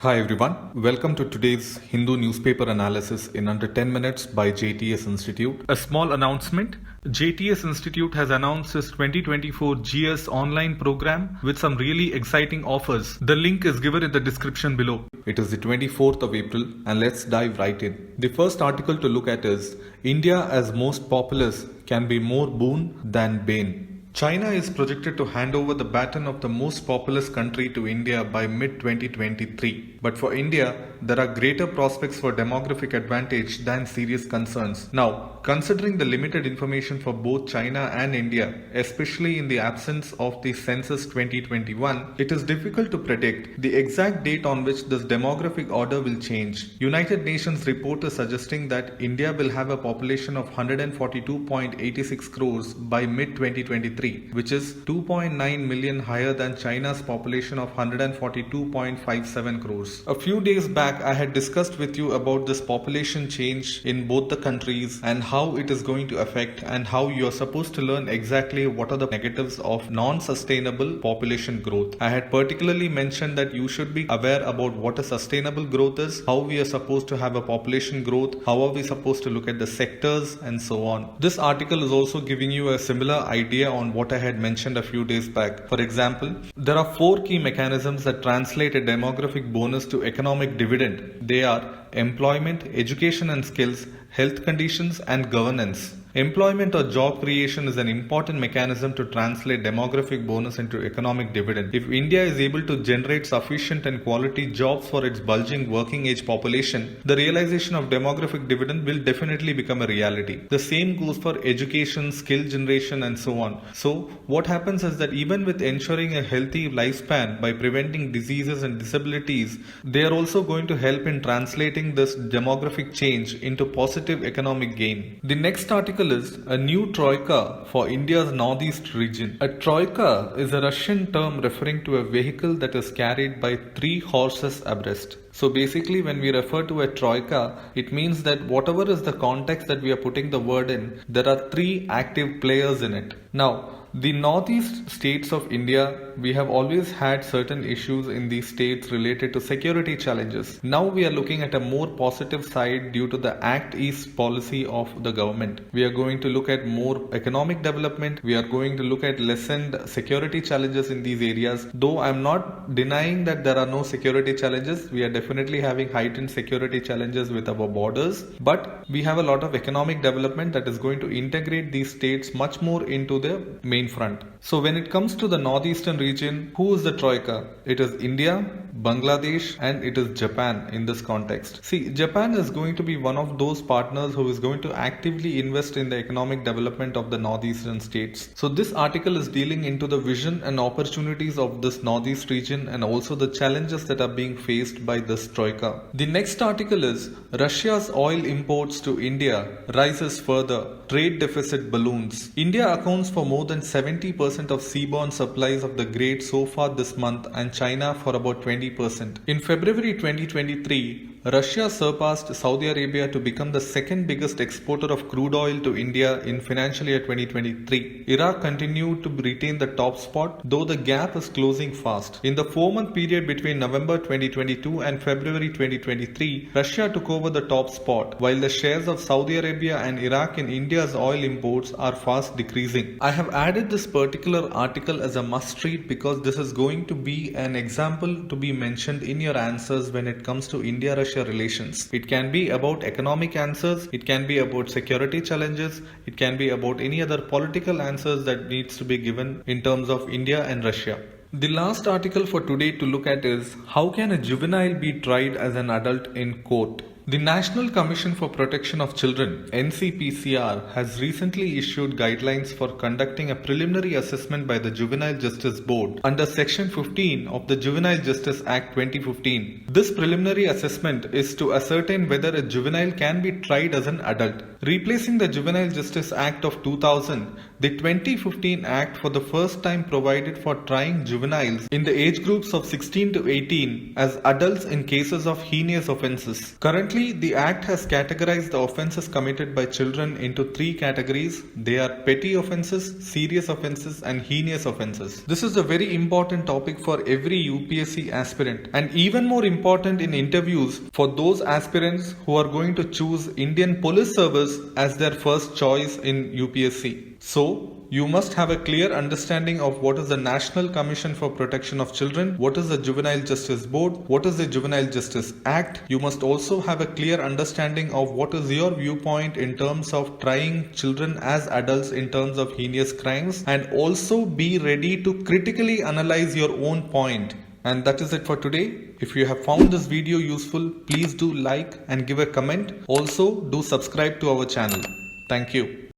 Hi everyone, welcome to today's Hindu newspaper analysis in under 10 minutes by JTS Institute. A small announcement. JTS Institute has announced its 2024 GS online program with some really exciting offers. The link is given in the description below. It is the 24th of April and let's dive right in. The first article to look at is India as most populous can be more boon than bane. China is projected to hand over the baton of the most populous country to India by mid-2023. But for India, there are greater prospects for demographic advantage than serious concerns. Now, considering the limited information for both China and India, especially in the absence of the census 2021, it is difficult to predict the exact date on which this demographic order will change. United Nations report is suggesting that India will have a population of 142.86 crores by mid-2023. Which is 2.9 million higher than China's population of 142.57 crores. A few days back, I had discussed with you about this population change in both the countries and how it is going to affect and how you are supposed to learn exactly what are the negatives of non-sustainable population growth. I had particularly mentioned that you should be aware about what a sustainable growth is, how we are supposed to have a population growth, how are we supposed to look at the sectors and so on. This article is also giving you a similar idea on what I had mentioned a few days back. For example, there are 4 key mechanisms that translate a demographic bonus to economic dividend. They are employment, education and skills, health conditions and governance. Employment or job creation is an important mechanism to translate demographic bonus into economic dividend. If India is able to generate sufficient and quality jobs for its bulging working age population, the realization of demographic dividend will definitely become a reality. The same goes for education, skill generation and so on. So what happens is that even with ensuring a healthy lifespan by preventing diseases and disabilities, they are also going to help in translating this demographic change into positive economic gain. The next article is a new troika for India's northeast region. A troika is a Russian term referring to a vehicle that is carried by 3 horses abreast. So basically when we refer to a troika, it means that whatever is the context that we are putting the word in, there are 3 active players in it. Now, the northeast states of India, we have always had certain issues in these states related to security challenges. Now we are looking at a more positive side due to the Act East policy of the government. We are going to look at more economic development. We are going to look at lessened security challenges in these areas. Though I am not denying that there are no security challenges, we are definitely having heightened security challenges with our borders. But we have a lot of economic development that is going to integrate these states much more into the main front. So when it comes to the northeastern region, who is the troika? It is India, Bangladesh and it is Japan in this context. See, Japan is going to be one of those partners who is going to actively invest in the economic development of the northeastern states. So this article is dealing into the vision and opportunities of this northeast region and also the challenges that are being faced by this troika. The next article is Russia's oil imports to India rises further. Trade deficit balloons. India accounts for more than 70% of seaborne supplies of the grade so far this month and China for about 20%. In February 2023, Russia surpassed Saudi Arabia to become the second biggest exporter of crude oil to India in financial year 2023. Iraq continued to retain the top spot, though the gap is closing fast. In the 4-month period between November 2022 and February 2023, Russia took over the top spot, while the shares of Saudi Arabia and Iraq in India's oil imports are fast decreasing. I have added this particular article as a must read because this is going to be an example to be mentioned in your answers when it comes to India-Russia relations. It can be about economic answers, it can be about security challenges, it can be about any other political answers that needs to be given in terms of India and Russia. The last article for today to look at is how can a juvenile be tried as an adult in court? The National Commission for Protection of Children (NCPCR) has recently issued guidelines for conducting a preliminary assessment by the Juvenile Justice Board under Section 15 of the Juvenile Justice Act 2015. This preliminary assessment is to ascertain whether a juvenile can be tried as an adult. Replacing the Juvenile Justice Act of 2000, The 2015 Act for the first time provided for trying juveniles in the age groups of 16 to 18 as adults in cases of heinous offences. Currently, the Act has categorized the offences committed by children into three categories. They are petty offences, serious offences and heinous offences. This is a very important topic for every UPSC aspirant and even more important in interviews for those aspirants who are going to choose Indian Police Service as their first choice in UPSC. So, you must have a clear understanding of what is the National Commission for Protection of Children, what is the Juvenile Justice Board, what is the Juvenile Justice Act. You must also have a clear understanding of what is your viewpoint in terms of trying children as adults in terms of heinous crimes, and also be ready to critically analyze your own point. And that is it for today. If you have found this video useful, please do like and give a comment. Also, do subscribe to our channel. Thank you.